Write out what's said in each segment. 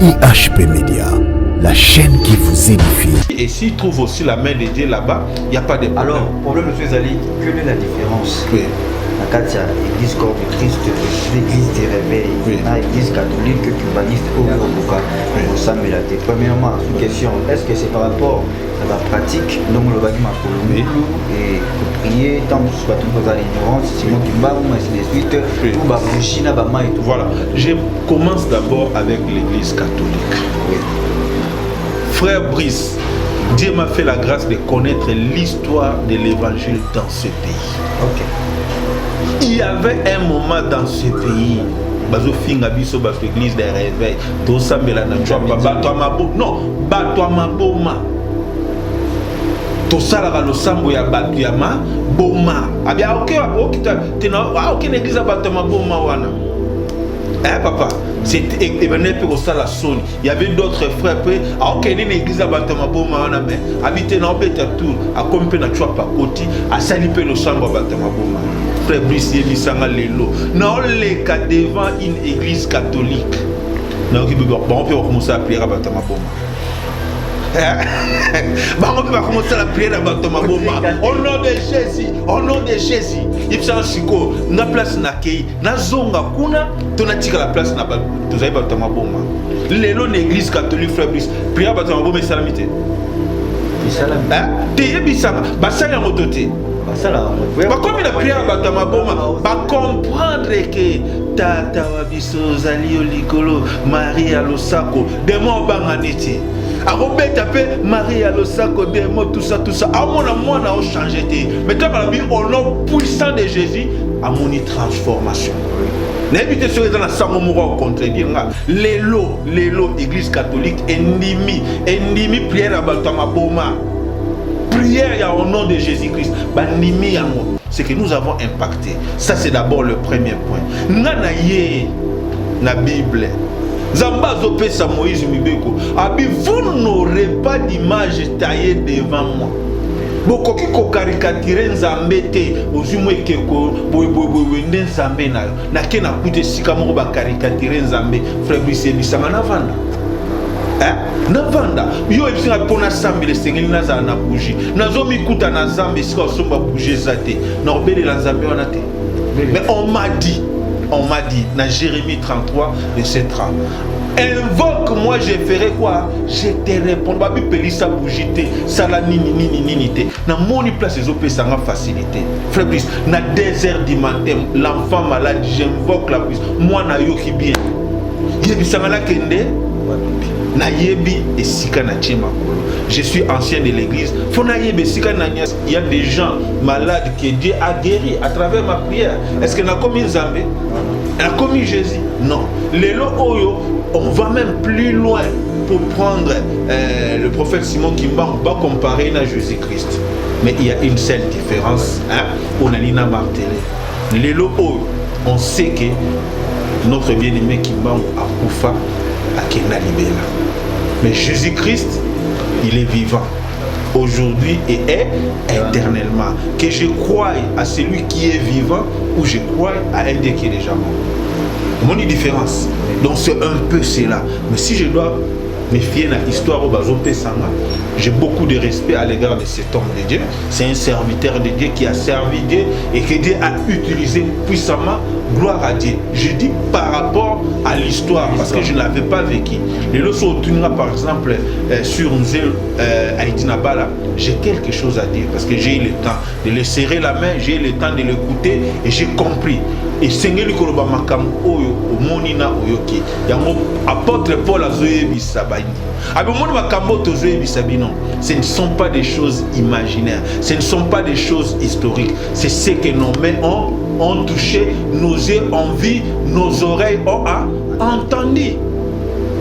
IHP Média, la chaîne qui vous édifie. Et s'il trouve aussi la main de Dieu là-bas, il n'y a pas de problème. Alors, problème, M. Zali, quelle est la différence? Oui. La l'église corps de Christ, l'église des réveils, l'église catholique, cubaniste, au Boka, au Samelate. Premièrement, une question, est-ce que c'est par rapport à la pratique, donc le bagma et prier, tant que ce soit tout dans l'ignorance, sinon tu vas, ainsi de suite, tout va bouger, et tout. Voilà, je commence d'abord avec l'église catholique. Oui. Frère Brice, Dieu m'a fait la grâce de connaître l'histoire de l'évangile dans ce pays. Ok. Il y avait un moment dans ce pays, l'église des réveils, non, Batoamaboma. Tosalaka losambo ya batu ya ma boma. Abia aucune église à Batoamaboma wana. Eh papa, c'était il y avait d'autres frères après aucune église à Batoamaboma wana mais habité na obeta tour a kompe na chwa pa koti a salipe losambo à Batoamaboma. Frère Brice Yebisanga lelo na oleka devant une église catholique. Na okibi on peut commencer à prier à Batoamaboma. On va commencer la prière à Batoamaboma. Au nom de Jésus, au nom de Jésus. Il y a une place na kei, na zonga kuna, tonatika la place na Batoamaboma. Lelo l'église catholique frère Brice, prière à Batoamaboma et salamité. Te yebisanga, basala motote. Comme il a prié à Batoamaboma, va comprendre que Tata Wabiso Zali Olikolo, Marie Alosako, des mots banganiti. A Robert tapé Marie Alosako, des mots, tout ça. À mon a changé. Mais quand on a vu au nom puissant de Jésus, à mon transformation. N'habitez sur dans la Samomoro contre l'élo, église catholique, endimi, prière à Batoamaboma. Prière au nom de Jésus-Christ. C'est que nous avons impacté. Ça, c'est d'abord le premier point. Nanaye, la Bible. Zamba Zopé Moïse Mibeko. Vous n'aurez pas d'image taillée devant moi. Beaucoup qui caricaturent Nzambete, Ozumwe Keko, Boy Nzambe na kena kute sikamoro ba caricaturé Nzambe, frère Brice Bisanga Navanda. Navanda yo ebisanga pona sambele sengeli naza na bougie nazomi kuta na zambe sika somba bougie zate na obele la Nzambe wana te. Mais on m'a dit dans Jérémie 33 verset 30, invoque moi je ferai quoi, je te répondrai. Babi pelisa bougie te sala nini te na moni place ezopesa nga facilité. Frère Brice, na 2h du matin l'enfant malade j'invoque la puissance moi na yoki bien yebisanga la kende na yebi esika na tchema. Je suis ancien de l'église. Il y a des gens malades que Dieu a guéri à travers ma prière. Est-ce que n'a commis Zambé? Elle a commis Jésus? Non. Lelo Oyo, on va même plus loin pour prendre le prophète Simon Kimba, on va comparer à Jésus-Christ. Mais il y a une seule différence. On a l'ina martelé. Lelo Oyo, on sait que notre bien-aimé Kimba a Koufa à Kena Libela. Mais Jésus-Christ, il est vivant aujourd'hui et est éternellement. Que je croie à celui qui est vivant ou je crois à un Dieu qui est déjà mort. Mon différence. Donc c'est un peu cela. Mais si je dois me fier à l'histoire au Bazopé Sanga, j'ai beaucoup de respect à l'égard de cet homme de Dieu. C'est un serviteur de Dieu qui a servi Dieu et que Dieu a utilisé puissamment. Gloire à Dieu. Je dis par rapport à l'histoire parce que je ne l'avais pas vécu. Les leçons par exemple sur Nzel Aïdina Bala, j'ai quelque chose à dire parce que j'ai eu le temps de le serrer la main, j'ai eu le temps de l'écouter et j'ai compris. Et Seigneur Likoloba Makam Oyo, Monina Oyoki, Yango apôtre Paul Azoye Bisabayi. Ce ne sont pas des choses imaginaires, ce ne sont pas des choses historiques, c'est ce que nos mains ont touché, nos yeux ont vu, nos oreilles ont entendu.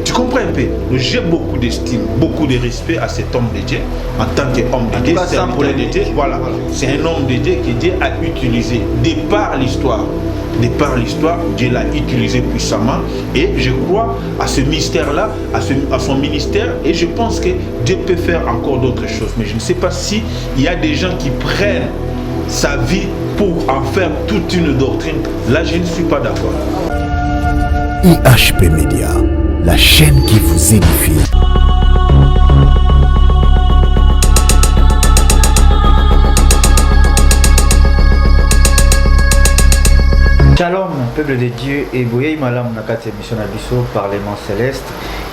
Tu comprends un peu? J'ai beaucoup d'estime, beaucoup de respect à cet homme de Dieu. En tant qu'homme de Dieu, c'est un prophète de Dieu. Voilà. C'est un homme de Dieu que Dieu a utilisé de par l'histoire. De par l'histoire, Dieu l'a utilisé puissamment. Et je crois à ce mystère-là, à son ministère. Et je pense que Dieu peut faire encore d'autres choses. Mais je ne sais pas s'il y a des gens qui prennent sa vie pour en faire toute une doctrine. Là, je ne suis pas d'accord. IHP Média, la chaîne qui vous édifie. Shalom, peuple de Dieu, et Boye Malam Nakati émission Abisso, Parlement Céleste,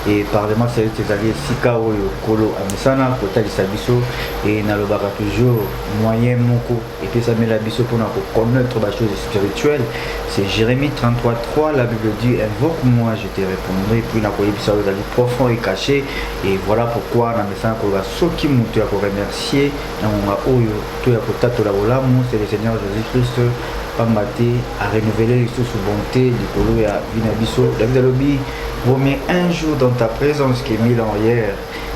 et Parlement Céleste, les alliés Sika Oyo, Kolo, Amisana, Kota Abisso, et Nalobara toujours, moyen Moko, et puis ça met l'Abisso pour connaître les choses spirituelles. C'est Jérémie 33.3, la Bible dit, invoque-moi, je te répondrai, puis n'a pas ça aux alliés profonds et cachés, et voilà pourquoi, Namisana Kola Soki Moutou, pour remercier, Namonga Oyo, tout à Kota Tolabolamou, c'est le Seigneur Jésus-Christ. À renouveler les sous bonté du Polo et à Vinabiso. David Alobi, remet un jour dans ta présence qui est 1000 ans hier.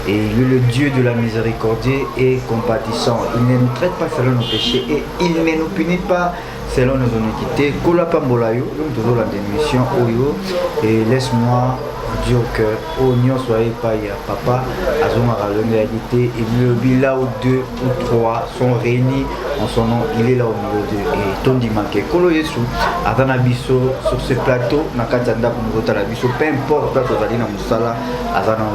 Et lui, le Dieu de la miséricorde et compatissant. Il ne nous traite pas selon nos péchés et il ne nous punit pas selon nos iniquités. Kola Pambolayo, nous toujours la démission Oyo. Et laisse-moi dire que Oignon soyez pas papa, Azomara l'honnêteté et le là où 2 ou 3 sont réunis en son nom, il est là au milieu d'eux. Et Tondi Manke, Kolo Yesu, Azanabiso sur ce plateau, Nakatanda Kumurotalabiso, peu importe, Azalina Moussala, Azana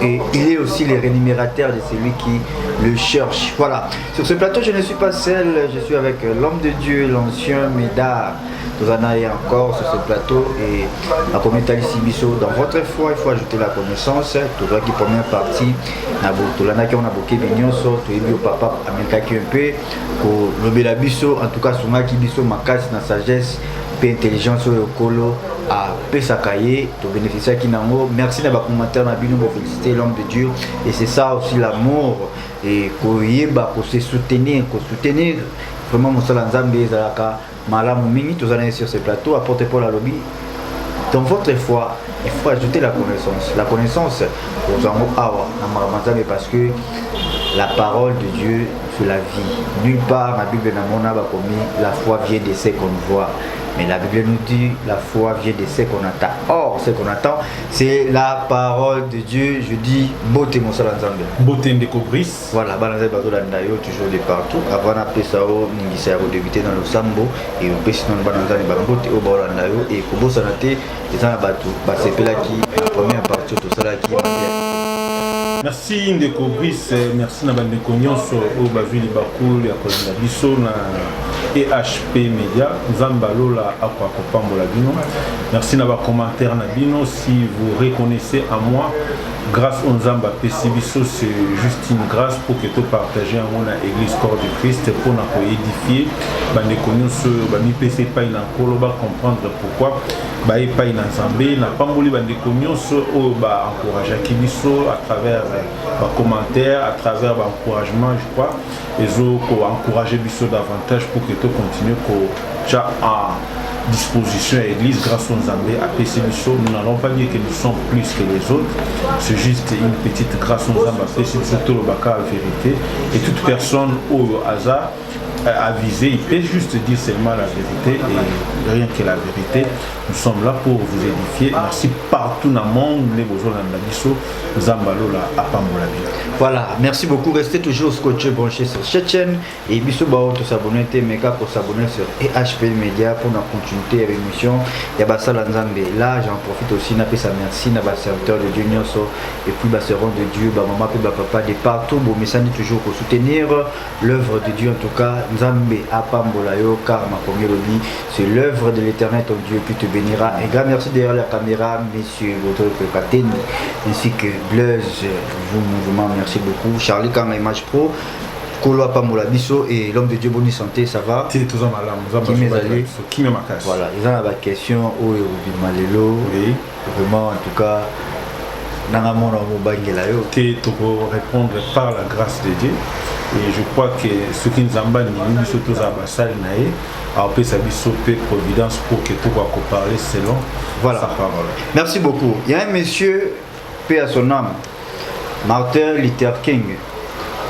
et il est aussi le rémunérateur de celui qui le cherche. Voilà, sur ce plateau, je ne suis pas seul, je suis avec l'homme de Dieu, l'ancien Médard. Nous en avons encore sur ce plateau et la communauté Bisso. Dans votre foi, il faut ajouter la connaissance. Tout qui première partie, tout l'année qui on a beaucoup de tout est papa américain qui un peu pour le la Bisso. En tout cas, sur ma qui Bisso, ma casse, na sagesse, peu intelligence au colo à Pesakaye, tout bénéficiaire qui n'a mot. Merci d'avoir commentaire na bino pour féliciter l'homme de Dieu et c'est ça aussi l'amour et qu'on y pour se soutenir, vraiment mon seul ensemble zalaka. Malam Mingi, tous allez sur ce plateau, apportez pour la lobby. Dans votre foi, il faut ajouter la connaissance. La connaissance, aux amours awa, parce que la parole de Dieu sur la vie. Nulle part, la Bible n'a pas commis, la foi vient de ce qu'on voit. Mais la Bible nous dit la foi vient de ce qu'on attend. Or, ce qu'on attend, c'est la parole de Dieu. Je dis, beauté mon salam zambé. Beauté de Cobris. Voilà, balancer bateau d'Andayo, toujours de partout. Avant d'appeler ça, nous avons débuté dans le Sambo. Et on peut sinon balancer les bambotes au bord d'Andayo. Et Kobo Sanate, les gens à bateau. C'est là qui, la première partie, tout ça là qui merci Ndeko Brice, merci na bandeko nyonso o bavili bakulu ya kolanda biso na EHP Media Nzambalola akwa kopambola bino. Merci na ba commentaire na bino. Si vous reconnaissez à moi grâce au Nzamba Pesibiso, c'est juste une grâce pour que tu partages à mon église corps du Christ pour nous édifier. Bandeko nyonso ba mi pese pa ina kolo ba comprendre pourquoi ba e pa ina Nzambe na pamboli bandeko nyonso o ba encourager kibiso à travers ba commentaires, à travers ba encouragement, je crois, et zo ko encourager biso davantage pour que tu continues ko cha à disposition à l'église grâce aux Zambé à PCBisso. Nous n'allons pas dire que nous sommes plus que les autres, c'est juste une petite grâce aux Zambé à PCBisso, tout le baka la vérité. Et toute personne au hasard avisé, il peut juste dire seulement la vérité et rien que la vérité. Nous sommes là pour vous édifier. Merci partout dans le monde, les besoins de Bisso, Zambalola, Apambola. Voilà, merci beaucoup. Restez toujours scotché branché sur cette chaîne et Bisso Bao to s'abonner, Meka pour s'abonner sur EHP Media pour la continuité avec l'émission. Yabasa Lanzambe. Là, j'en profite aussi, n'a pas sa merci, n'a pas serviteur de Dieu Nyonso et puis servant de Dieu, maman, papa, de partout. Bon, mais ça dit toujours pour soutenir l'œuvre de Dieu en tout cas. Nzambe Apambola yo car ma première lobby, c'est l'œuvre de l'éternel ton Dieu qui te bénira. Et grand merci derrière la caméra, messieurs, votre Kateni, ainsi que Blaise, vous merci beaucoup. Charlie Kama Image Pro, Kolo Apambola Bisso et l'homme de Dieu Boni Santé, ça va? C'est tout ça malade, qui me macasse. Voilà, ils ont la question où est Malelo. Oui. Vraiment, en tout cas, pour répondre par la grâce de Dieu. Et je crois que ce qui nous embête, nous sommes tous à Bassal Naé, à Pesabisopé Providence pour que tout va parler selon sa parole. Merci beaucoup. Il y a un monsieur, paix à son âme, Martin Luther King,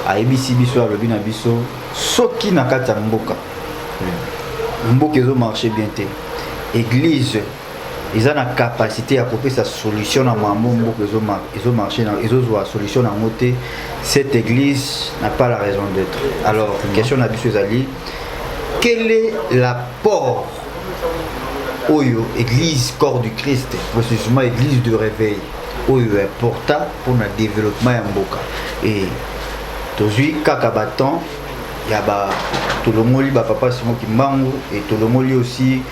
à ABC Bisso, à Robin Abisso, Soki Nakata Mboka. Mboka, ils ont marché bien. Église. Ils ont la capacité à proposer sa solution à Mambo, ils ont marché, ils ont la solution à monter. Cette église n'a pas la raison d'être. Alors, question à M. Zali, quel est l'apport oyo église corps du Christ précisément église de réveil oyo important pour le développement ya mboka et tozui kaka baton ya ba tolongoli ba papa Simon Kimbangu et tolongoli aussi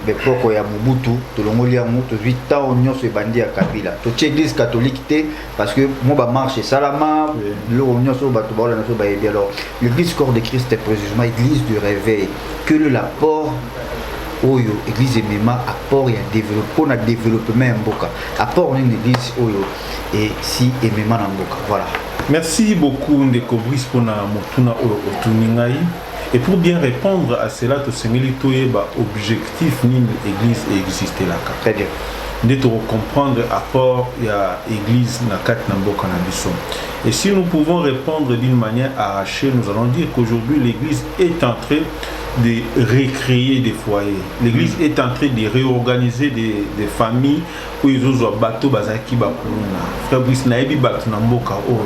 bepoko ya Mobutu tolongoli yango tozui temps nyonso ebandi ya Kabila totie église catholique te parce que moi ba marche salama le nyonso bato baola nyonso ba ebi alors l'église corps de Christ est précisément église du réveil que le l'apport oyo église emema apport ya développement na développement ya mboka apport une église oyo et si emema na mboka voilà. Merci beaucoup Ndeko Brice pour na motuna oyo otuningai. Et pour bien répondre à cela, tu sais objectif ni l'église existe là. Très bien. Nous devons comprendre apport il y a église na kat na mboka na biso. Et si nous pouvons répondre d'une manière arrachée, nous allons dire qu'aujourd'hui l'église est en train de recréer des foyers. L'église est en train de réorganiser des familles où ils ont bateau bazaki ba kuluna. Frère Brice naebi bateau na mboka o.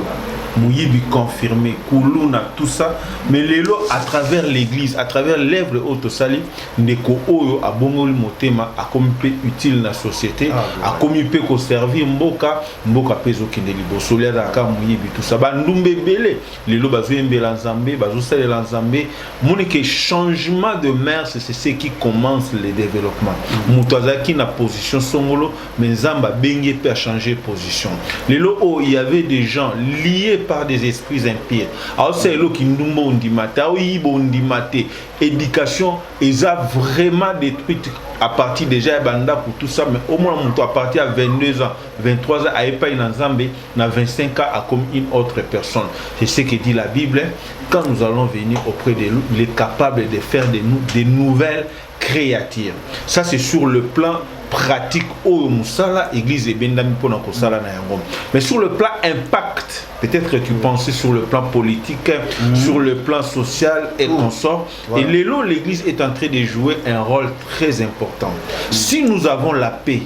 Mouyibi confirmé, Koulouna, tout ça. Mais l'élo, à travers l'église, à travers l'œuvre Otosali, Ndeko Oyo, a Bongol Motema, a comme utile dans la société, a comme peut servir Mboka, Mboka Pezo Kindelibo, Solia Daka, Mouyibi, tout ça. Bandumbe Bele, l'élo Bazoumbe Lanzambe, Bazosale Lanzambe, Monique changement de mère, c'est ce qui commence le développement. Moutazaki na position Songolo, mais Zamba Bengue peut changer position. L'élo, il y avait des gens liés par des esprits impurs. Alors c'est là qui nous ondimate, ondimate. Éducation, ils ont vraiment détruite à partir déjà banda pour tout ça, mais au moins à partir de 22 ans, 23 ans, à pas une ensemble, à 25 ans, à comme une autre personne. C'est ce que dit la Bible. Quand nous allons venir auprès de lui, il est capable de faire des nouvelles créatures. Ça c'est sur le plan pratique au Moussala, église et Bendami pour notre Sala Nayangom. Mais sur le plan impact, peut-être que tu pensais sur le plan politique, sur le plan social et consort. Voilà. Et l'église est en train de jouer un rôle très important. Si nous avons la paix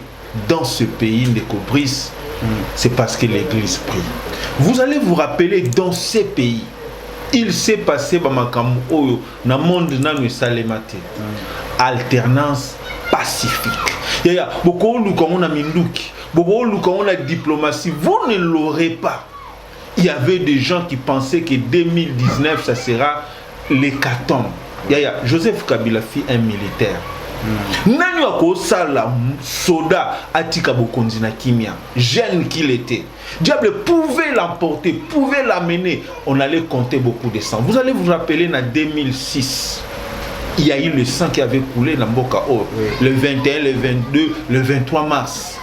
dans ce pays de Brice, c'est parce que l'église prie. Vous allez vous rappeler dans ces pays, il s'est passé dans le monde alternance pacifique. Il y a beaucoup de gens qui ont minduki, beaucoup de gens qui ont la diplomatie. Vous ne l'aurez pas. Il y avait des gens qui pensaient que 2019, ça sera l'hécatombe. Il y a Joseph Kabila fit un militaire. Nani wako sala soda atika bokonzi na kimia, jeune qu'il était. Diable pouvait l'emporter, pouvait l'amener. On allait compter beaucoup de sang. Vous allez vous rappeler en 2006. Il y a eu le sang qui avait coulé dans Mboka O, le 21, le 22, le 23 mars.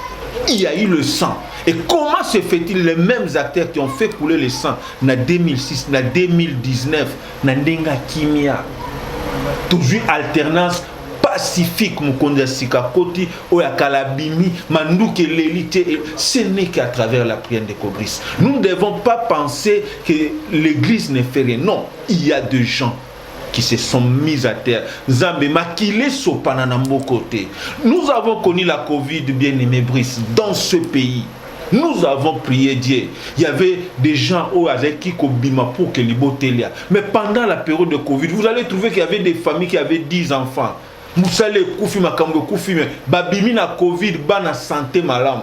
Il y a eu le sang. Et comment se fait-il les mêmes acteurs qui ont fait couler le sang en 2006, en 2019, dans Ndenga Kimia? Toujours alternance pacifique, Mukonda Sikakoti, Oyakalabimi, Mandouke l'élité. Ce n'est qu'à travers la prière de Brice. Nous ne devons pas penser que l'église ne fait rien. Non, il y a des gens qui se sont mis à terre. Zambé makile sopana na côté. Nous avons connu la Covid, bien-aimé Brice, dans ce pays. Nous avons prié Dieu. Il y avait des gens qui kobima pour que libotelia. Mais pendant la période de Covid, vous allez trouver qu'il y avait des familles qui avaient 10 enfants. Moussale koufi makambo koufi mais babimi na Covid bana santé malam.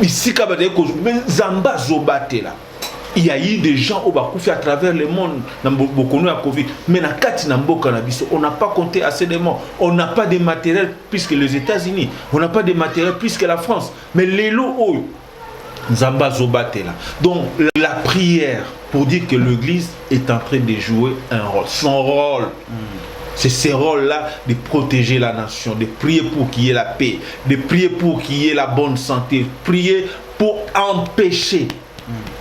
Ici kabade ko zamba zobatela. Il y a eu des gens au Bakoufi à travers le monde, beaucoup à Covid. Mais dans Kati Namboka Nabiso, on n'a pas compté assez de morts. On n'a pas de matériel plus que les États-Unis. On n'a pas de matériel plus que la France. Mais les lots, Zamba Zobate là. Donc la prière pour dire que l'Église est en train de jouer un rôle. Son rôle, c'est ce rôle-là de protéger la nation, de prier pour qu'il y ait la paix, de prier pour qu'il y ait la bonne santé, prier pour empêcher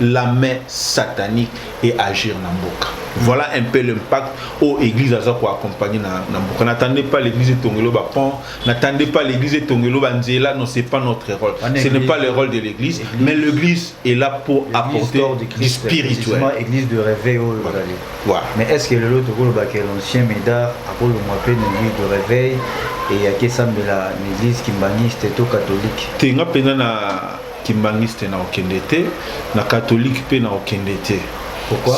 la main satanique et agir dans Mboka. Voilà un peu l'impact aux églises à accompagner dans Mboka. N'attendez pas l'église Tongelo Bapon, n'attendez pas l'église Tongelo Banzela, non, c'est pas notre rôle. Ce n'est pas le rôle de l'église, mais l'église est là pour apporter du spirituel. Église de réveil. Voilà. Mais est-ce que le l'ancien Médard a pour le m'appeler l'église de réveil et il y a qui semble l'église kimbaniste et catholique? Tenga penana kimbangiste na okendete na catholique pe na okendete. Pourquoi?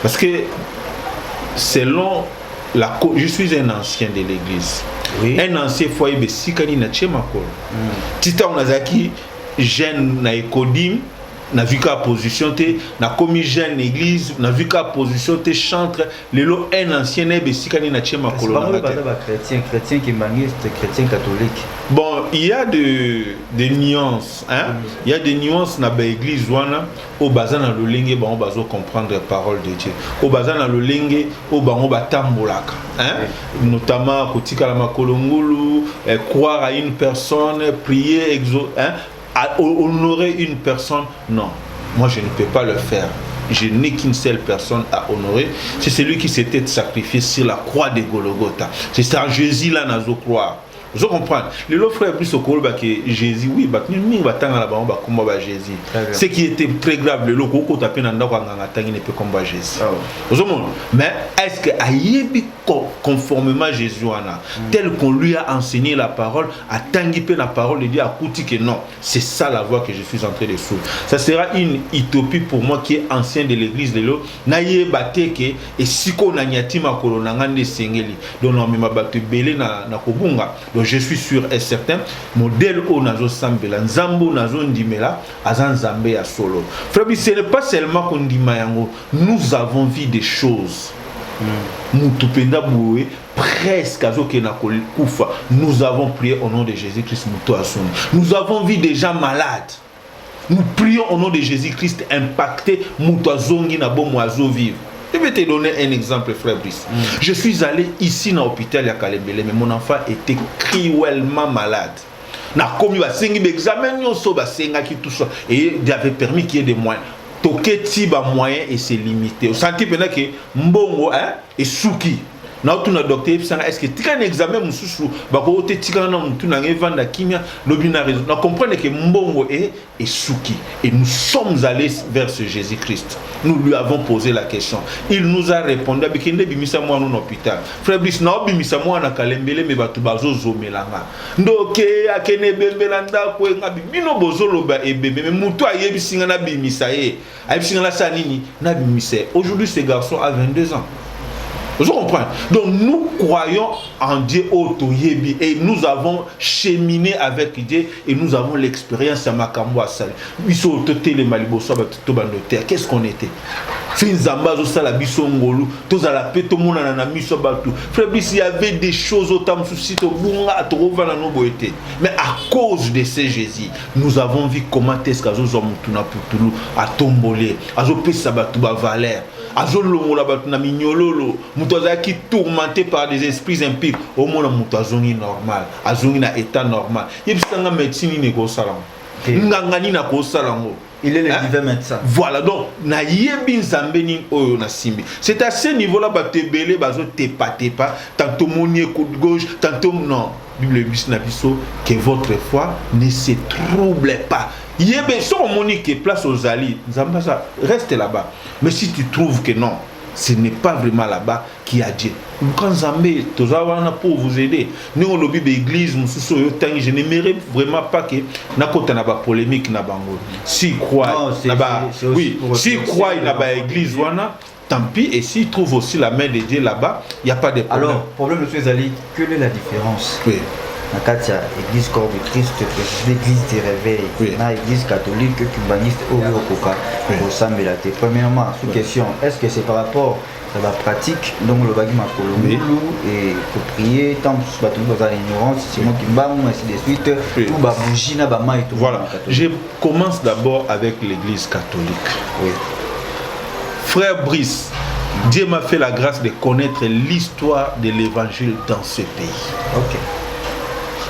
Parce que selon je suis un ancien de l'église. Oui. Un ancien foyer de Sikani na Tchemakolo. Tita Onazaki, jeune na Ekodim, na vu qu'à position te, na commis jeune église, na vu qu'à position te chantre, lelo un ancien de Sikani na Tchemakolo. C'est pas chrétien qui maniste, chrétien catholique. Bon, il y a des nuances, hein? Il y a des nuances dans l'église wana au bazan na lolenge ba on bazo comprendre la parole de Dieu. Au bazan na lolenge au ba on batambolaka, hein? Notamment kotika la makolongulu, croire à une personne, prier, hein? Honorer une personne, non. Moi je ne peux pas le faire. Je n'ai qu'une seule personne à honorer, c'est celui qui s'était sacrifié sur la croix de Golgotha. C'est ça, Jésus là n'a pas croire. Vous comprenez? Les frères plus au Coloba que Jésus, oui, Jésus. Ce qui était très grave, le loco qui tapé dans le ne peut combattre Jésus. Mais est-ce que Aïebi conformément Jésus tel qu'on lui a enseigné la parole, a tangipé la parole et dit à Kouti que non, c'est ça la voie que je suis en train de suivre. Ça sera une utopie pour moi qui est ancien de l'église de l'eau. Naïe bateke et si qu'on a nyatima kolonangande sengeli. Donc on m'a battu belé na kobunga. Donc je suis sûr et certain, modèle au nazo sambela, nzambo nazo ndimela, azan zambe ya solo. Frère, ce n'est pas seulement qu'on dit mayango, nous avons vu des choses. Mutupenda boué, presque à Koufa, nous avons prié au nom de Jésus-Christ. Nous avons vu des gens malades. Nous prions au nom de Jésus-Christ impacté Moutazongi na bon oiseau vivre. Je vais te donner un exemple, frère Brice. Je suis allé ici dans l'hôpital à Kalembele, mais mon enfant était cruellement malade. Na commis à cinq examens, on sauve à cinq qui tout ça. Et il avait permis qu'il y ait des moyens. Toké tiba moyen et c'est limité. Au senti pendant que mbongo hein et souki. Na tout na docteur est-ce que tu as un examen mususu ba ko te tika na mutu na vendre kimia lobina raison. Na comprendre que mbongo et souki et nous sommes allés vers ce Jésus-Christ. Nous lui avons posé la question. Il nous a répondu bikinde bimisa moi dans l'hôpital. Frère Brice na bimisa moi na Kalembele me batu bazo zomelanga. Ndoke akene bembelanda ko ngabi bino bozolo ba ebebe me mutu ayebisinga na bimisa ye. Ayebisinga la sanini na bimisa. Aujourd'hui ce garçon a 22 ans. Vous comprenez? Donc nous croyons en Dieu Otoyebi et nous avons cheminé avec Dieu et nous avons l'expérience à Makambo Asali. Biso toté les Maliboso Batobandoter. Qu'est-ce qu'on était? Finzamba Zosala Bisongolu, Tozala Peto Monana Miso Batu. Frère Brice, il y avait des choses au tam suscito bunga à Torovana no boete. Mais à cause de ces Jésus, nous avons vu comment est-ce qu'Azo Zomutuna Putulu a tombolé, Azo Pesa Batuba Valère. Azolo la batuna mignololo mutazaki tourmenté par des esprits impies au monde mutazongi normal azongi na état normal yebisanga médecine ne ko salam ngangani na ko salango il est le divin médecin. Voilà donc na yebi nzambe ni oyo na simbi. C'est à ce niveau là batebele bazo tepa tantôt monier coup de gauche tantôt non. Bible bisna biso que votre foi ne se trouble pas. Yebe son monique place aux alliés. Nzamba reste là-bas. Mais si tu trouves que non, ce n'est pas vraiment là-bas qui a Dieu. Quand Zambé, pour vous aider, nous on lobby l'église, je n'aimerais vraiment pas que n'akota na ba polémique na bango. Si croit oui, si croit na ba église wana, tant pis. Et s'il trouve aussi la main de Dieu là-bas, il n'y a pas de problème. Alors, problème monsieur Zali, quelle est la différence? Oui. Na kati ya église corps de Christ, l'église du réveil, na église catholique cubaniste au Yokoka, au Sambela. Premièrement, sous question, est-ce que c'est par rapport à la pratique, donc le bagima kolomulu et pour prier, tant que vous avez l'ignorance, c'est moi qui m'bam, ainsi de suite, tout ba bougie na ba ma et tout. Voilà. Je commence d'abord avec l'église catholique. Oui. Frère Brice, Dieu m'a fait la grâce de connaître l'histoire de l'évangile dans ce pays. Ok.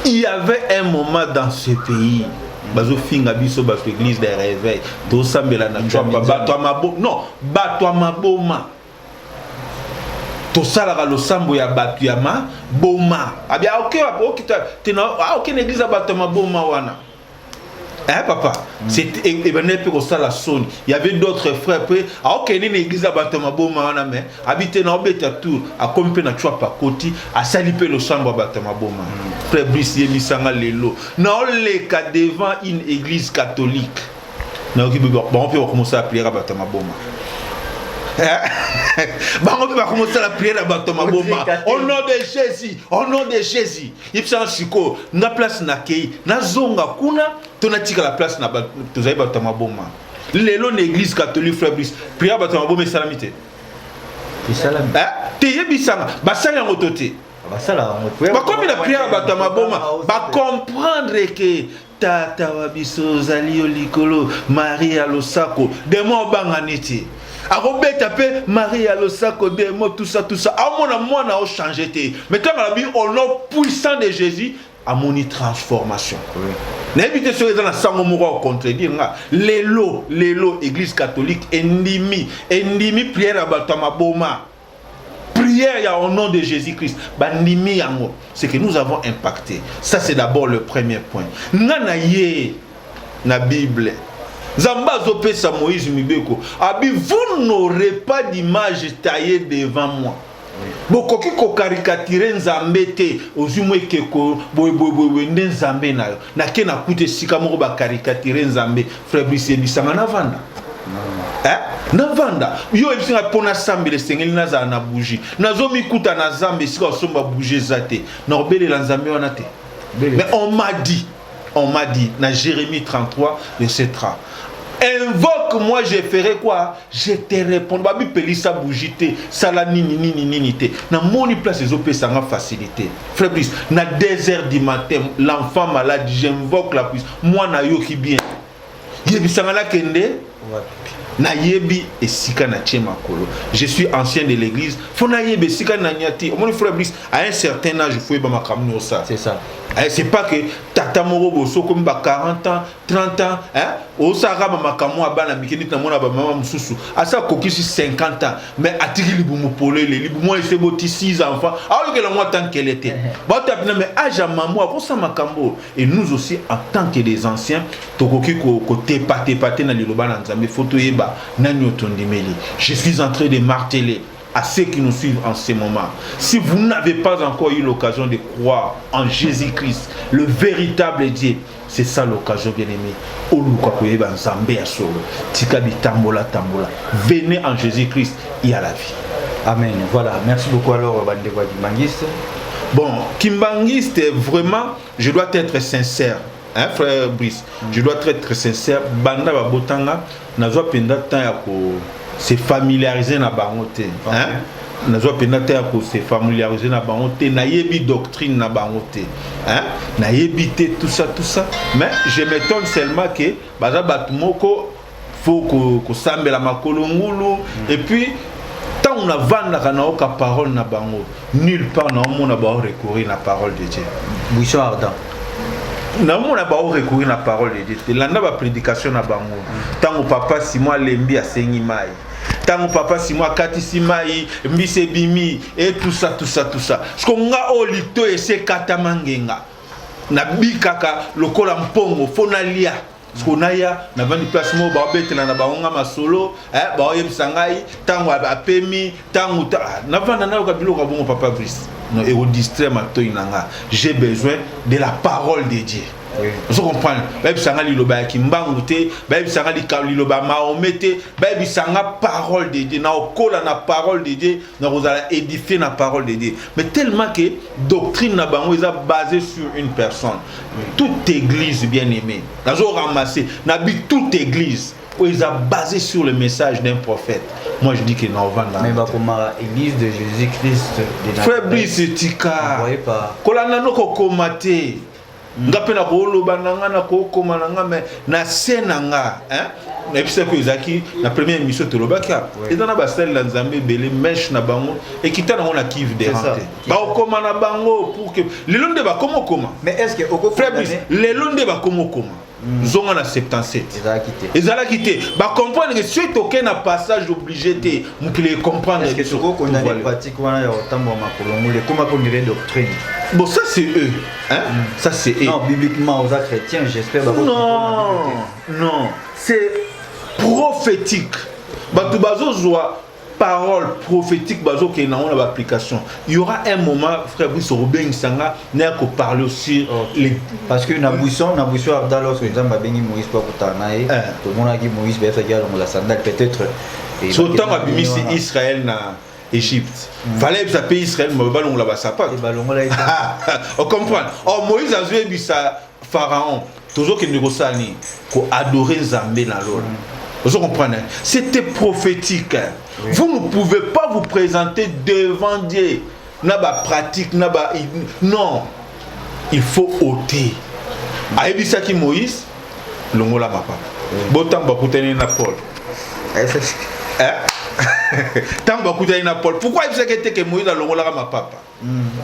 Il y avait un moment dans ce pays, l'église des réveils, non, Batouamaboma. Tosalara lo sambo ya Batuyama, Boma. Ah bien, ok, l'église à Batouamaboma wana. Hein, papa? C'était il y avait d'autres frères. Ah, ok, l'église à Batamaboma, mais habité dans Betatou, à Compé na Chouapa Koti, à Salipé le Sambo Batamaboma. Frère Brice Yemisanga Lelo. Non, les cas devant une église catholique. On peut commencer à prier à Batamaboma. Bango va commencer la prière à Batoma Boma. Au nom de Jésus, au nom de Jésus. Il y a Siko, na place na kei, na zonga kuna, tonatika la place na Tozai Batoma Boma. Lelo l'église catholique frère Brice, prière Batoma Boma et salamité. Et salamité. Te yebisanga, basala ngotote. Basala ngotote. Ba comme la prière Batoma Boma, ba comprendre que Tata Wabiso Zali Olikolo, Marie Alosako, des mots banganiti. Arobeta pe Marie Alosako, des mots tout ça. A moi na changé te. Mais quand on a vu au nom puissant de Jésus, a mon transformation. N'habitez sur les sangs mourants contredire. L'élo, église catholique, endimi prière à Batama Boma. Prière au nom de Jésus-Christ. Bandimi yango. C'est que nous avons impacté. Ça c'est d'abord le premier point. Nanaye na Bible. Zamba zopé sa Moïse Mibeko. Abi vous n'aurez pas d'image taillée devant moi. Bokoki ko caricaturer Nzambe te ozumwe keko boy Nzambe na yo. Na ke na kute sika moko ba caricaturer Nzambe. Frère Brice bisanga na vanda. Na vanda yo ebisinga pona sambele sengeli naza na bougie nazomi kuta na Nzambe sika osomba bougie zate na obelela Nzambe wana te. Mais on m'a dit dans Jérémie 33 verset 30, invoque moi je ferai quoi, je te répondrai. Babi pelisa bougité sala nini te na moni place les opé sanga facilité. Frère Brice na 2h du matin l'enfant malade j'invoque la puissance moi na yo ki bien yebi sanga la kende na yebi esika na tchema kolo. Je suis ancien de l'église faut na yebi esika na nyati mon frère Brice à un certain âge il faut yeba makamno ça. C'est ça. C'est pas que tata moro boso comme 40 ans 30 ans au sara ba makamwa bana mikini na mona ba mama mususu asa kokisi 50 ans mais atiki libumu polé libumu ese boti 6 enfants alors que la moi tant qu'elle était ba tapina mais âge maman pour ça makambo. Et nous aussi en tant que des anciens tokoki ko tepaté na liloba na Nzambe photo yeba na nyotondimeli. Je suis en train de marteler à ceux qui nous suivent en ce moment. Si vous n'avez pas encore eu l'occasion de croire en Jésus-Christ, le véritable Dieu, c'est ça l'occasion, bien-aimé. Venez en Jésus-Christ, il y a la vie. Amen. Voilà, merci beaucoup alors, Bandegwa Kimbangiste. Bon, Kimbangiste, vraiment, je dois être sincère. Hein, frère Brice, je dois être sincère. Banda Babotanga, Nazwa Penda Tayako. Se familiariser na bangote hein nazo penate ya ko se familiariser na bangote na yebi doctrine na bangote hein na yebi tout ça mais je m'étonne seulement que baza batumoko faut ko sambela makolo ngulu et puis tant on a vendre kana oka parole na bango nulle part na on a ba recourir na parole de Dieu buisson ardent na mona ba recourir na parole de Dieu landa ba prédication na bango tant papa si moi lembi asengi mai tant papa si moi kati si mai mbise bimi et tout ça skonga olito ese kata mangenga na bikaka lokola mpongo fonalia skonaya na vandi place mo ba betela na baonga masolo ba yebsangai tango apemi tango na vanda na ka biloko bongo papa Brice non et au distraire matoi nanga j'ai besoin de la parole de Dieu. Vous comprenez? Baby sanga liloba kimbangute, baby sanga liloba maomete, baby sanga parole de Dieu. Na okola na parole de Dieu, na vous allez édifier na parole de Dieu. Mais tellement que doctrine na bango est basée sur une personne. Toute église bien-aimée, na zo ramasser, na bi toute église ils ont basé sur le message d'un prophète. Moi je dis que non, on va mais comme l'église de Jésus-Christ de frère Brice Tika. Kolana no ko komate. Ngapena ko loba nanga na ko koma nanga mais na senanga hein. Na bisa ko izaki na première émission to loba ka. Et dans na basel la Nzambe belé mèche na bango et kita na on a kive de rente. Ba okoma na bango pour que le londe ba komo koma. Mais est-ce que au frère Brice le londe ba komo koma. Zonga na 77. Ezala quitté. Ba comprendre que si tu aucun passage obligé te mukile comprendre est-ce que ce qu'on condamne pratique wana ya otambo makolongole comment qu'on dirait doctrine. Bon ça c'est eux hein ça c'est eux. Non bibliquement aux chrétiens j'espère non c'est prophétique. Batu bazo zoa parole prophétique bazo ke na on a application. Il y aura un moment frère Brice Robin Sanga n'a ko parler aussi les parce que na buisson dans lorsque Nzamba bengi Moïse pour kutana tout le monde a dit Moïse ben faire la sandale peut-être C'est autant abimisi Israël na Égypte. Fallait ça pays Israël, mais ballon là-bas ça pas. On comprend. Oh Moïse a joué bisa Pharaon. Toujours qu'il négocie pour adorer Zambé na l'eau. Vous comprenez? C'était prophétique. Oui. Vous ne pouvez pas vous présenter devant Dieu. Naba pratique, naba non. Il faut ôter. Aïe ça qui Moïse, l'ongola papa. Botam bakutene na Paul. Tant bakutene na Paul. Pourquoi il sait que Moïse a l'ongola ma papa?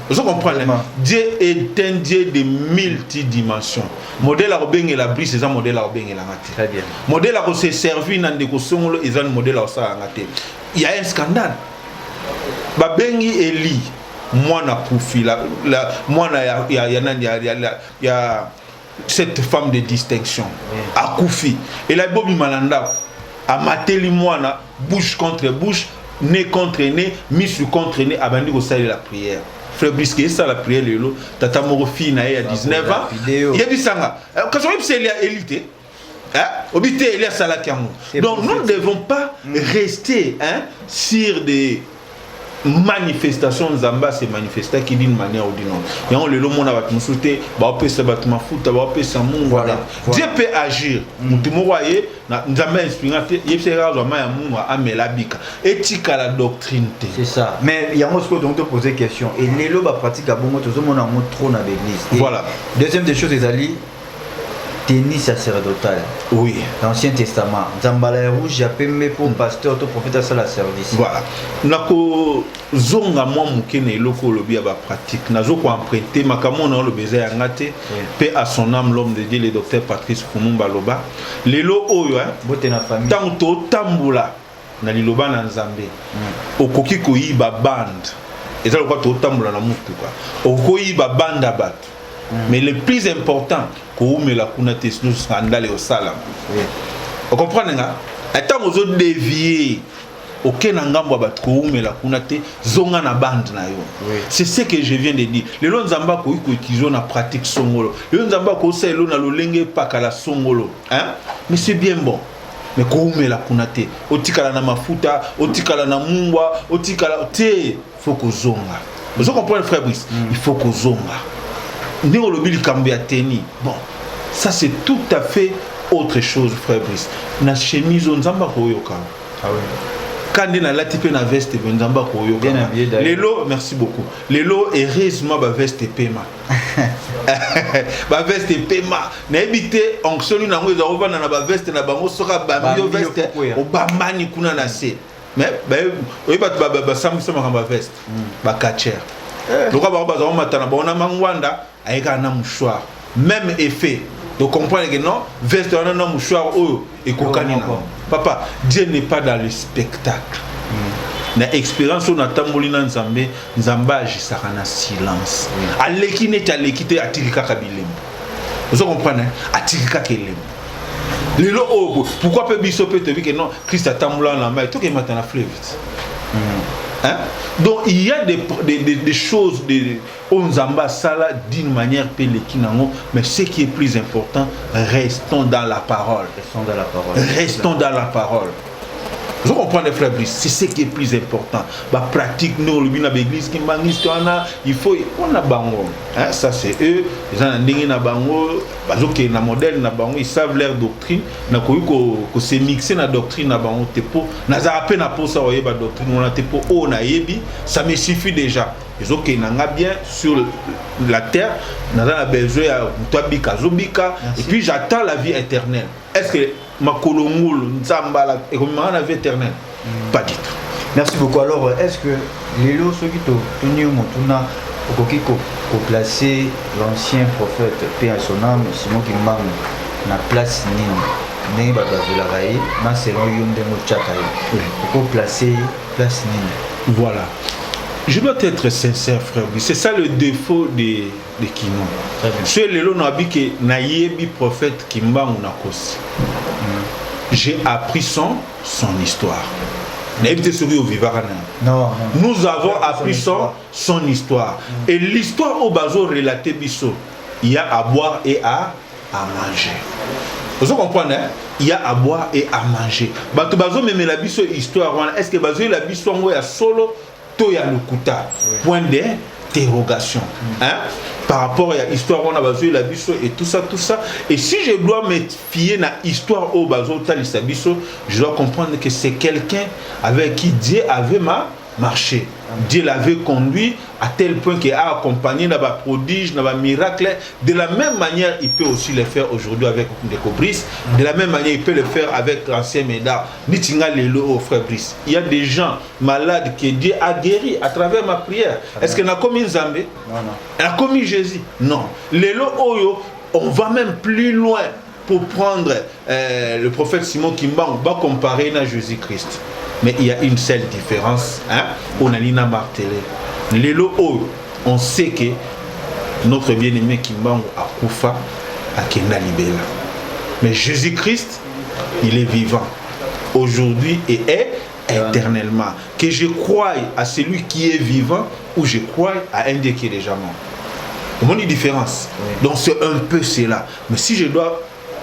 Vous comprenez? Dieu est un Dieu de multidimensions. Modèle à Robin et la brise, c'est un modèle à Robin et la maté. Très bien. Modèle à se servir dans des cossons, ils ont un modèle à ça. Il y a un scandale. Babengi Eli, moi na Koufi, moi il y a cette femme de distinction à Koufi. Et la Bobi Malanda a maté moi na bouche contre bouche. Né contre né, mis contre né, abandonné au salut la prière. Frère Brisquet, ça la prière, le tata Morofi na il y a 19 ans. Il y a bisanga. Quand on dit c'est l'élite, obité il y a ça la kiamu. Donc nous ne devons pas rester sur des manifestations Zamba, c'est manifester qui d'une manière ou d'une autre. Et on le monde va nous souhaiter, bah peut se battre ma foot, bah peut se mon voilà. Dieu peut agir. Nous te voyez, nous avons inspiré, il y a vraiment un monde à Melabika. Éthique à la doctrine. C'est ça. Mais il y a un autre donc te poser question. Et les lobes pratiquent à bon mot, tout le monde a montré trop dans l'église. Voilà. Deuxième des choses, les alliés. Tennis sacerdotal. Oui. L'Ancien Testament. Zambala rouge, j'ai même pour pasteur, tout prophète à ça la service. Voilà. Nako zonga moi mukene loko lobi aba pratique. Nazo ko emprunter makamo na lo beza ya ngate. Paix à son âme l'homme de Dieu le docteur Patrice Kumumba loba. Lelo oyo bote na famille. Tanto tambula na liloba na Nzambe. Okoki ko yiba band. Eza lokwa to tambula na mutu kwa. Okoki yiba banda bat. Mais le plus important, c'est la kunate nous scandale au salam. Vous comprenez nga? Attends aux autres dévier. Aucun ngambo bat koume la kunate zonga na bande na yo. C'est ce que je viens de dire. Le long zamba ko utilisons na pratique songolo. Le long zamba ko selo na lolenge pakala songolo. Hein? Mais c'est bien bon. Mais koume la kunate. Otikala na mafuta, otikala na mungwa, otikala te faut ko zonga. Vous comprenez frère Brice? Il faut ko zonga. Bon, ça c'est tout à fait autre chose, frère Brice. Na chemise on zamba koyoka. Ah oui. Quand on a la type na veste on zamba koyoka. Les lots, merci beaucoup. Les lots heureusement ba veste paiement. Ba veste paiement. Na ebité onction na ngo ezova na ba veste na bango soka ba bio veste o ba mani kuna na se. Mais ba oyiba ba samisa makamba veste. Ba catcher. Le roi Baroba Matana, on a mangwanda avec un mouchoir. Même effet. Donc comprenez que non, veste un mouchoir et cocanina. Papa, Dieu n'est pas dans le spectacle. Na expérience on a tambolina nzambe, nzamba agissera na silence. Aleki ne ta lekite atirika kabilem. Vous comprenez? Atirika kelem. Lelo obo, pourquoi peut biso peut te dire que non, Christ a tambola na main, tout que matana fleuve. Hein? Donc il y a des choses on zamba sala d'une manière pélékinango, mais ce qui est plus important, restons dans la parole. Restons dans la parole. Restons dans la parole. Je comprends les frères Brice, c'est ce qui est plus important. Bah pratique nous le bien l'église qui mangise il faut on a bango. Hein, ça c'est eux, les gens ndingi na bango, parce que na modèle na bango, ils savent leur doctrine, na ko se mixer na doctrine na bango tepo, na za appel na pour ça oyeba doctrine on a tepo o na yebi, ça me suffit déjà. Les autres qui n'ont bien sur la terre, nous avons besoin de et puis j'attends la vie éternelle. Est-ce que ma colongoule, Nzambala, et comme la vie éternelle? Pas du tout. Merci beaucoup. Alors, est-ce que les lots, ceux qui ont tenu pour placer l'ancien prophète, paix à son âme, Simon Kimbangu, na place Nini, Nini Babazolaraï, na selon Yondemo Tchakaï, pour placer place Nini? Voilà. Je dois être sincère, frère. C'est ça le défaut de Kino. C'est le lot que naïebi prophète Kimbangu nakosi. J'ai appris son histoire. Non. Nous avons appris son histoire. Et l'histoire au bazo relaté biso, il y a à boire et à manger. Vous comprenez? Il y a à boire et à manger. Bato bazo même la biso histoire. Est-ce que bazo la biso ya solo to ya lukuta? Point d'interrogation. Hein? Par rapport à l'histoire, on a bazo la biso et tout ça. Et si je dois me fier à l'histoire au bazo talisa biso, je dois comprendre que c'est quelqu'un avec qui Dieu avait marché. Dieu l'avait conduit à tel point qu'il a accompagné dans les prodiges, dans les miracles. De la même manière, il peut aussi le faire aujourd'hui avec Ndeko Brice. De la même manière, il peut le faire avec l'ancien Médard. Nitinga Lelo au frère Brice. Il y a des gens malades que Dieu a guéris à travers ma prière. Est-ce qu'il a commis Nzambé? Non. Il a commis Jésus? Non. Lelo Oyo, on va même plus loin pour prendre le prophète Simon Kimbangu, va comparer à Jésus-Christ. Mais il y a une seule différence, hein? On a l'ina martelé. Lelo Oyo, on sait que notre bien-aimé Kimbangu a Koufa, a Kenda Libela. Mais Jésus-Christ, il est vivant aujourd'hui et est éternellement. Que je croie à celui qui est vivant ou je crois à un Dieu qui est déjà mort. Comment une différence? Donc c'est un peu cela. Mais si je dois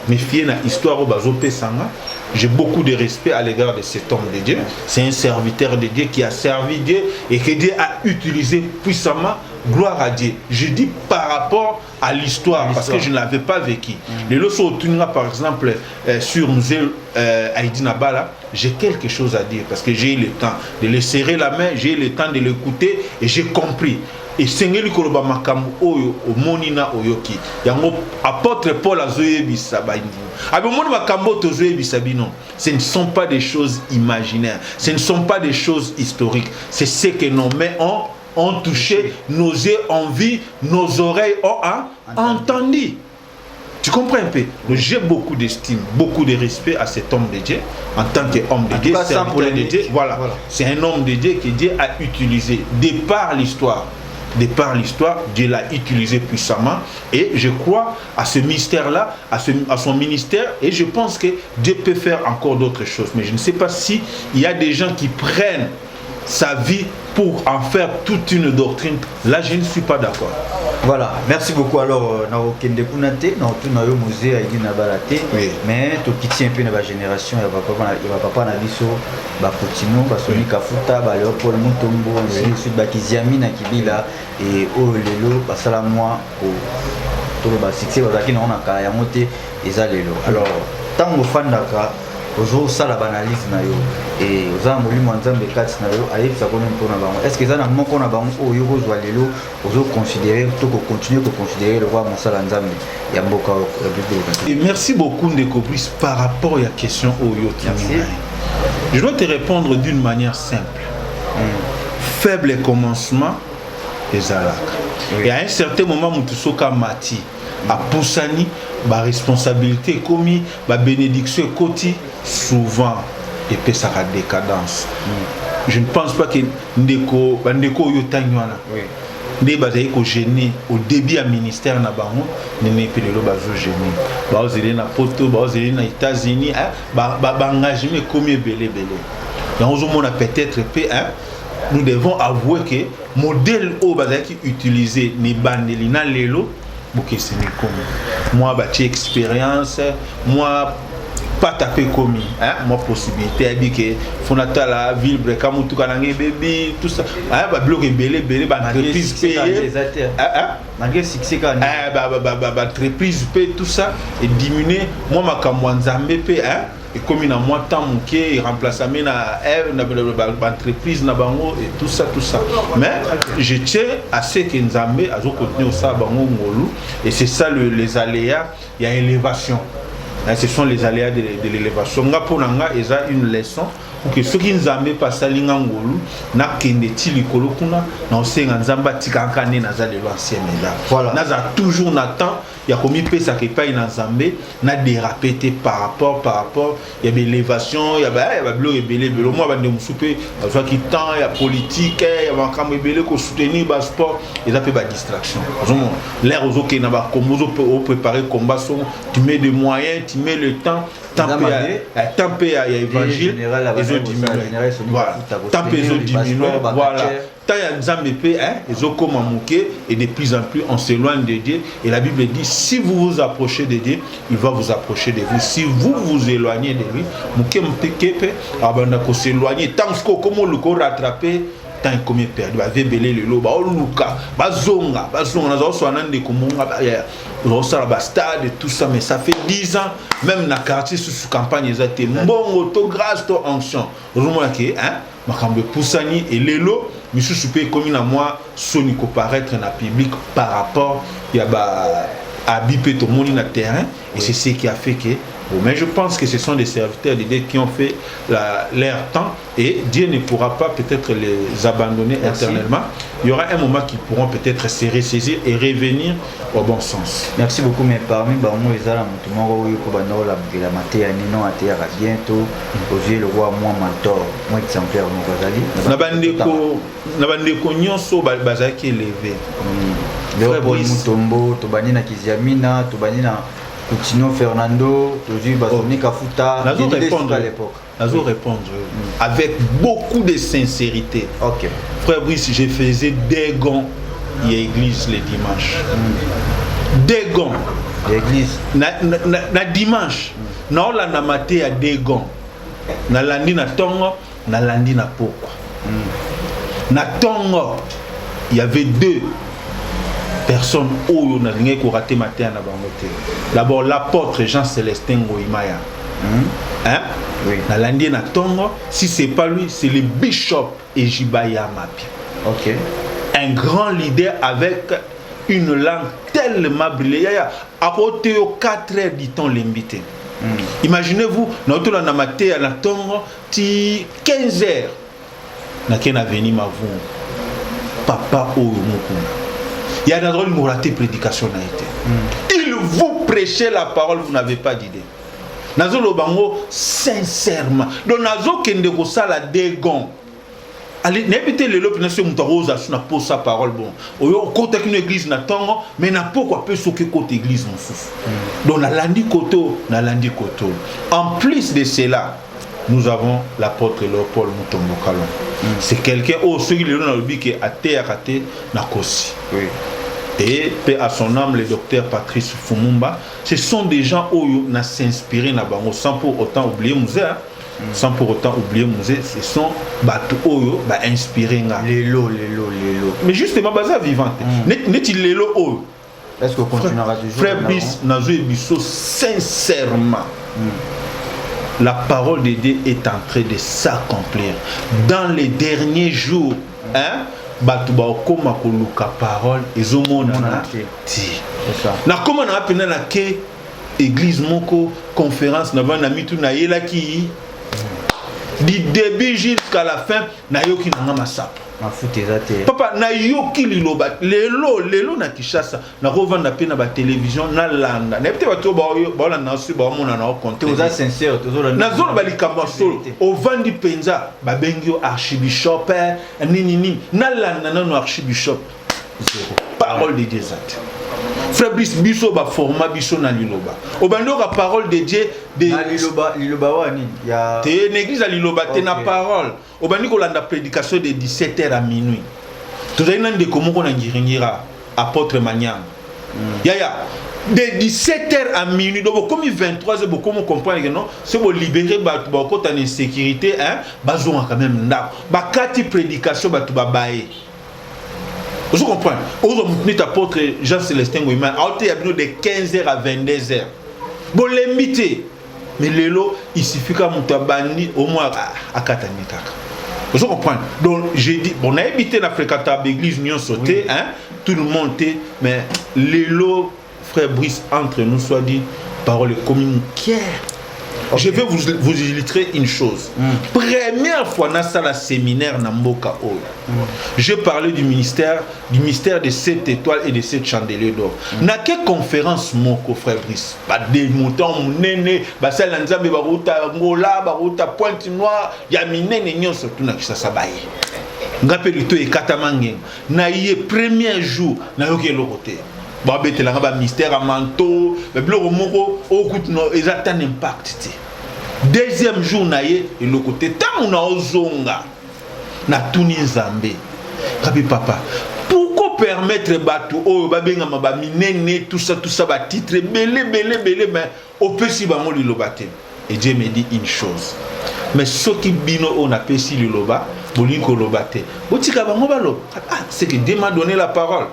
me fier à l'histoire au Bazopé Sanga, j'ai beaucoup de respect à l'égard de cet homme de Dieu. C'est un serviteur de Dieu qui a servi Dieu et que Dieu a utilisé puissamment. Gloire à Dieu. Je dis par rapport à l'histoire, parce que je ne l'avais pas vécu. Les leçons par exemple sur Musée Haïdi Nabala, j'ai quelque chose à dire parce que j'ai eu le temps de le serrer la main, j'ai eu le temps de l'écouter et j'ai compris. Et Sengeli Koloba Makambu Oyo, Monina Oyoki. Yango apôtre Paul Azoye Bisabaini. Abomoni Makambo Tozoye Bisabino. Ce ne sont pas des choses imaginaires. Ce ne sont pas des choses historiques. C'est ce que nos mains ont touché, nos yeux ont vu, nos oreilles ont entendu. Tu comprends un peu? J'ai beaucoup d'estime, beaucoup de respect à cet homme de Dieu. En tant qu'homme de Dieu, serviteur de Dieu. Voilà. C'est un homme de Dieu que Dieu a utilisé de par l'histoire. De par l'histoire, Dieu l'a utilisé puissamment et je crois à ce mystère-là, à son ministère et je pense que Dieu peut faire encore d'autres choses. Mais je ne sais pas si il y a des gens qui prennent sa vie pour en faire toute une doctrine. Là, je ne suis pas d'accord. Voilà, merci beaucoup. Alors, Naokende Kunate, Naotunayo Musée Haïdi Nabalate, mais tu quittes un peu la génération, il va pas Nabiso, Bakotino, Basoni Kafuta, Léopold Mutombo, Sud Bakiziami, Nakibila, et Olelo, Basalamwa, pour le Basixé, Bazaki, on a Kayamote, et Zalelo. Alors, tant que fan d'Aka, aujourd'hui, ça la banalise nayo et aux amolus manzambe kats nayo aïe ça connaît pour n'avoir. Est-ce que ça n'a pas qu'on a bango au yogo zoalelo aux considérer tout continuer que considérer le roi Moussa Lanzambe Yamboka. Et merci beaucoup Ndeko Brice par rapport à la question au yoki. Je dois te répondre d'une manière simple. Faible commencement des alaks. Et à un certain moment Moutoussoka Mati a Poussani, ma responsabilité commis, ma bénédiction côté souvent et puis ça a décadence. Je ne pense pas que Ndeko Yotanywana. Ndé bazaï ko gêné au début à ministère na bango, n'est pas le bazo gêné. Bazélé na poto, bazélé na États-Unis, ba engagement combien belé. Donc on a peut-être nous devons avouer que modèle au bazaï qui utilisé ni bandelina lelo. Moi, j'ai expérience, moi, pas taper commis, moi, possibilité, à dire que Fonata la ville, Brekamutu Kanangé, bébé, tout ça, bloqué belé, entreprise payée, malgré succès, entreprise payée, tout ça, et diminuer, moi, ma Kamwanzambe paye, et comme il a moins de temps, il remplace l'entreprise et tout ça. Mais je tiens à ce que Nzambe a continué au Sabango Ngolu. Et c'est ça les aléas, il y a élévation. Ce sont les aléas de l'élévation. Ngaponanga, il y a une leçon pour que ceux qui Nzambe passent à l'Ingangolu, n'a qu'un tili kolokuna, n'a aussi un Nzamba tikankane n'a de l'ancien méda. Voilà. N'a toujours n'attend. Il y a commis ça qui paye dans Zambé, n'a dérapé par rapport, il y a des élévations, il y a des blocs et belé, moi je me souper, il y a politique, il y a un camp belé qui soutenir le sport, et ça fait des distractions. L'air aux autres qui n'a pas comme vous préparer combat, tu mets des moyens, tu mets le temps. Tant pis à l'évangile, les autres diminuent. Voilà. Tant pis les autres diminuent. Voilà. tant il y a Nzambe pe, ils ont comme mouké, et de plus en plus on s'éloigne de Dieu. Et la Bible dit, si vous vous approchez de Dieu, il va vous approcher de vous. Si vous vous éloignez de lui, mouké mouké, abandako s'éloigner. Tant que comment le corps rattrapé, tant comme perdu, va vébélé le lot, ba oluka, ba zonga, nazo soana de kumunga, ba stade et tout ça, mais ça fait 10 ans, même na quartier sous campagne, ils étaient bon, to grâce, to onction. Romo ke, makambe poussani et l'élo, monsieur soupé comme à moi, sonico paraître dans le public par rapport, il y a habité tout le monde dans le terrain, et c'est ce qui a fait que. Mais je pense que ce sont des serviteurs de Dieu qui ont fait leur temps et Dieu ne pourra pas peut-être les abandonner éternellement. Il y aura un moment qu'ils pourront peut-être se ressaisir et revenir au bon sens. Merci beaucoup, mais parmi les gens qui ont été la matière, non à terre bientôt, aujourd'hui le roi, moi mentor, moi exemplaire, mon Nabandeko nyonso bazaki élevé. Léopold Mutombo, Tobanina Kiziamina, Tobanina Coutinho Fernando, Toji Basoni Kafuta, à l'époque. Nazo répondre avec beaucoup de sincérité. Ok. Frère Brice, je faisais des gants à l'église les dimanches. Des gants. L'église. Na dimanche. Na ola na maté à des gants. Na landi na tongo, na landi na pokwa. Na tongo, il y avait 2 personnes où on a raté matin à Bangote. D'abord l'apôtre Jean-Célestin Goïmaya. Oui. Na landi na tongo, si c'est pas lui, c'est le bishop Ejibaya Mapi. Ok. Un grand leader avec une langue tellement brillante. À côté aux 4 heures dit-on l'invité. Imaginez-vous, notre la maté à la tongo, 15 heures. Na kena veni mavon. Papa Oyomokuna. Il y a un endroit où il prédication n'a été. Il vous prêchez la parole, vous n'avez pas d'idée. Nazo Lobango, sincèrement. Donc Nazo Kendeko Sala Degon. Allez, n'habitez le lot, n'a pas sa parole. Bon, au côté d'une église n'a pas, mais n'a pas quoi peut sauter côté église mon fou. Donc na landi koto. En plus de cela, nous avons l'apôtre Léopold Mutombo Kalon. C'est quelqu'un ceux qui l'ont dit qui a terre na kosi. Oui. Et paix à son âme, le docteur Patrice Fumumba, ce sont des gens où on a s'inspiré sans pour autant oublier musée. Sans pour autant oublier musée, ce sont bateaux où inspirés. Les lots. Mais justement, baza vivante. N'est-il les lots? Est-ce qu'on continuera toujours? Frère Bis, Nazo et Bisso, sincèrement. La parole de Dieu est en train de s'accomplir. Dans les derniers jours, Batuba okoma koluka parole ezomona ti. Na koma na apena na ke église moko conférence na bana mitu na yela ki du début jusqu'à la fin na yoki na masapo. Papa na yoki liloba lelo na Kishasa na rovanda pe na ba télévision na landa na peut bato ba na su ba mona na compte aux sincère toujours na zolo balikamba solo au vandi penza ba bengio archibishop nini na landa na no archibishop parole de Dieu. Frère biso ba format biso na liloba obando ka parole de Dieu de liloba wani ya te l'église à liloba te na parole obandi ko landa prédication de 17h à minuit tozali na ndeko moko na ngiringira apôtre Manyang ya de 17h à minuit donc comme 23h beaucoup comprendre que non c'est pour libérer ba ko ta insécurité bazonga quand même nda ba kati prédication ba tu ba baé. Vous comprenez? Aujourd'hui, apôtre Jean-Célestin Goïman a été de 15h à 22h. Bon, l'imité. Mais l'élo, il suffit qu'à Moutabani au moins à Katanikaka. Vous comprenez? Donc, j'ai dit, on a habité la fréquentable église, nous avons sauté, tout le monde, mais l'élo, frère Brice, entre nous, soit dit, parole communicaire. Okay. Je vais vous illustrer une chose. Première fois dans la séminaire Namboka Oyo, j'ai parlé du mystère de 7 étoiles et de 7 chandeliers d'or. Na quelle conférence moko frère Brice? Ba des moutons nene, ba sala nzambe ba ruta ngola, ba ruta pointe noire, ya minene nyonso tuna kisasa baye. Ngapeli to ekatamange. Na yé premier jour na yoke lokote. Ba betela ba mystère à manteau, ba bloko moko okut no exact un impact. Deuxième jour na yé et le côté tant on a ozonga na tuni nzambe. Kapi papa. Pourquoi permettre bateau oh babenga maba minene tout ça ba titre belé mais au pesi ba mo lilobate. Et Dieu me dit une chose. Mais ce qui bino on a pesi liloba bolinko lobate. Botika bango balo. Ah c'est que Dieu m'a donné la parole.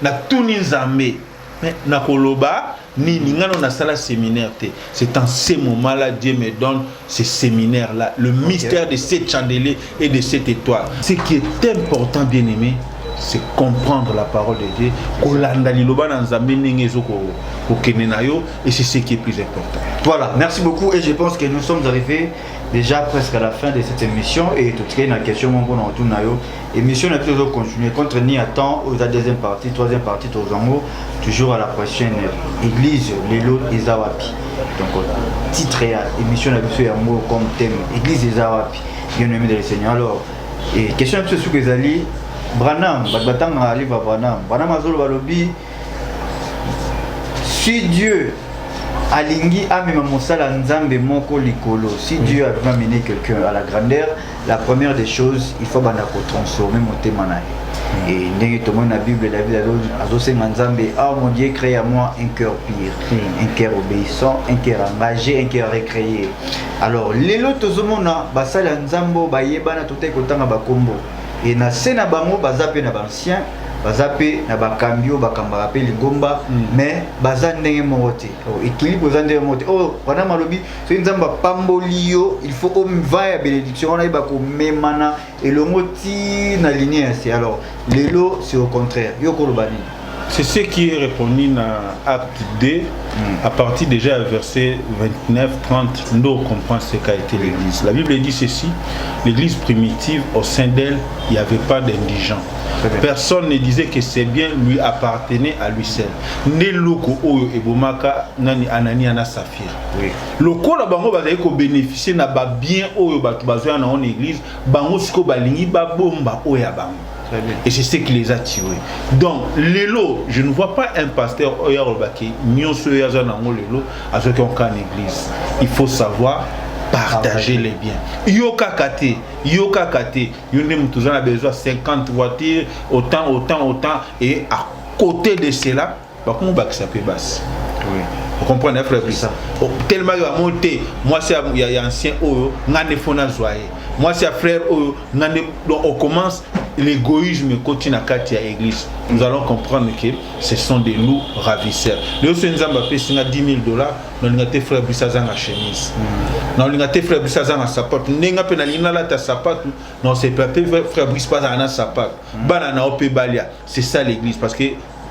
Na tuni nzambe. Mais na koloba ni ngano na sala séminaire te. C'est en ces moments-là Dieu me donne ces séminaires-là, le mystère de cette chandelier et de cette étoile. Ce qui est important, bien aimé, c'est comprendre la parole de Dieu. Et c'est ce qui est plus important. Voilà, merci beaucoup et je pense que nous sommes arrivés déjà presque à la fin de cette émission et tout ce qui est une question mon émission n'a toujours continué contre ni à temps aux deuxième partie, troisième partie toujours à la prochaine église Lelo Ezawapi. Donc titre et émission n'a plus un mot comme thème église Ezawapi. Bien aimé de le Seigneur. Alors et question un peu sur les alliés Branham, Branham Azol Balobi. Si Dieu alingi amema mosala nzambe moko likolo, si Dieu a amené quelqu'un à la grandeur, la première des choses, il faut banako transformer motema na ye. Et ndenge to mona Bible David azosenga nzambe, ah mon Dieu crée à moi un cœur pur, un cœur obéissant, un cœur engagé, un cœur recréé. Alors lelo tozomona basala nzambo bayebana tote kotanga bakombo. Et na sena bango bazape na bancien bazape na bakambio bakamba pe ligomba mais bazan ndenge mote équilibre bazan ndenge mote oh wana malobi so nzamba pambolio il faut on va ya bénédiction on a ba ko memana et le moti na lignée c'est alors lelo c'est au contraire yoko lobani. C'est ce qui est répondu dans Acte 2, à partir déjà verset 29-30, nous comprenons ce qu'a été l'Église. La Bible dit ceci, l'Église primitive, au sein d'elle, il n'y avait pas d'indigents. Personne ne disait que ces biens lui appartenaient à lui seul. Ne loko oyo ebomaka nani anani ana safir. Loko la bango bazali ko bénéficier na ba bien oyo batu bazoya na on église, bango siko balingi ba bomba oya bango. Et c'est ce qui les a tués. Donc, l'élo, je ne vois pas un pasteur Oyarobaki, Nyonso Yazanango l'élo, à ceux qui ont qu'en église. Il faut savoir partager les biens. Yoka kate, Yonem Touzan a besoin de 50 voitures, autant, et à côté de cela, comment va que ça peut basse. Vous comprenez, frère? Tellement il va monter. Moi, c'est un ancien Oyo, moi, c'est un frère Oyo, on commence. L'égoïsme continue à Katia Église. Nous allons comprendre que ce sont des loups ravisseurs. Le Senzamba paye $10 000. Nous avons fait frère Bissazan à chemise. Nous avons fait frère Bissazan à sapat. Nous avons fait sapat. Non, c'est pas frère Bissazan à sapat. Banana au Balia. C'est ça l'église. Parce que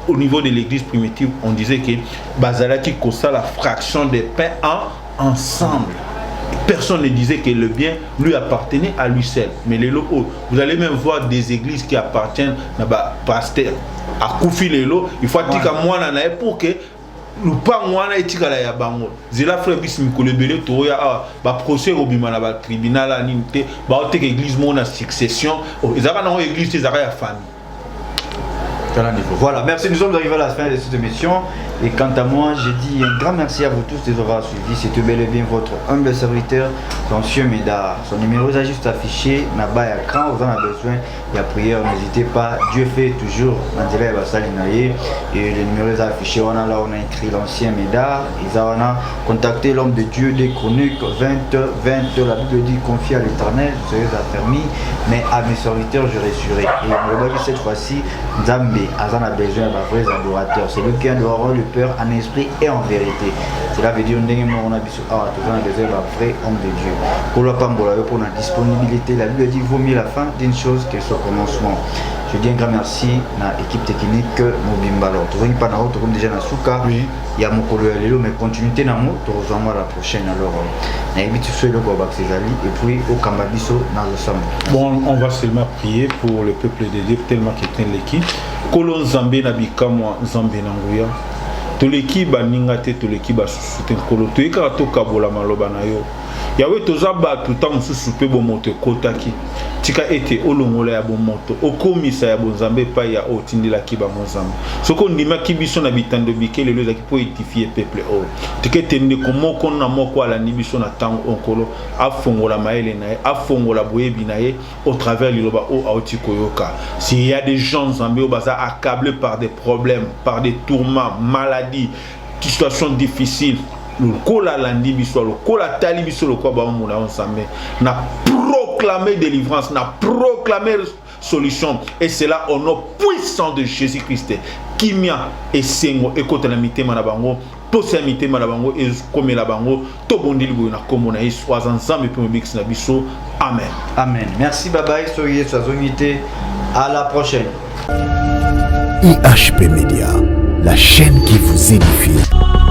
au niveau de l'église primitive, on disait que Bazalaki consta la fraction des pains ensemble. Personne ne disait que le bien lui appartenait à lui seul. Mais les locaux, vous allez même voir des églises qui appartiennent à pasteur. À Koufi Lelo, il faut dire que moi, pour que nous pas moi, et tika la yabango. Zela frère Bismiko le belé toya ba procès au bimana ba tribunal à nimte ba ote église mon a succession. Ils avaient dans église des arrêts à famille. Voilà, merci, nous sommes arrivés à la fin de cette émission. Et quant à moi, je dis un grand merci à vous tous de nous avoir suivis. C'était bel et bien votre humble serviteur, Monsieur Médard. Son numéro est juste affiché. Quand vous en avez besoin, il y a prière, n'hésitez pas. Dieu fait toujours. Et le numéro est affiché. On a écrit l'ancien Médard. Ils ont contacté l'homme de Dieu des Chroniques 20. La Bible dit confiez à l'Éternel, vous serez affermis. Mais à mes serviteurs, je résurerai. Et on dit cette fois-ci, Zambé, Azan a besoin d'un vrai adorateur. C'est lui qui a le peur en esprit et en vérité. Cela veut dire qu'on a besoin d'un vrai homme de Dieu. Pour la disponibilité, la Bible dit vaut mieux la fin d'une chose que son commencement. Je dis un grand merci à l'équipe technique Mobimbalo. Nous avons pas déjà dans Souka. Il y a mon collègue mais continuité dans moi. Nous allons voir la prochaine. Alors, on a évité ce logo et puis au Kambabiso dans le sommet. Bon, on va seulement prier pour le peuple de Dieu tellement qu'il est l'équipe. Kolon Zambé Nabika moi Zambé Nanguya. Tout l'équipe baninga te tout l'équipe a soutenu kolo. Tout l'équipe a toka bola maloba na yo. Yawe tozaba tout temps sous souper bon moto kotaki. tika ete olongola ya bomoto okomisa ya bonzambe pa ya otindela kiba monzambe soko ndima kibiso na bitando bikele leza ki po édifier peuple o tika tende ko moko na moko ala nibiso na tango onkolo afongola maele na ye afongola boyebi na ye au travers liloba o aoti koyoka s'il y a des gens nzambe o baza accablés par des problèmes par des tourments maladies situations difficiles le kola landi biso le kola tali biso le koba mona nzambe na proclamer délivrance na proclamer solution et cela au nom puissant de Jésus-Christ kimia esengo ekotana mitema na bango posa mitema na bango ekomela bango to bondili boyo na kombo na Yesu azanzambe pe mobix na biso amen amen. Merci baba soyez sa unité, à la prochaine. IHP Media, la chaîne qui vous édifie.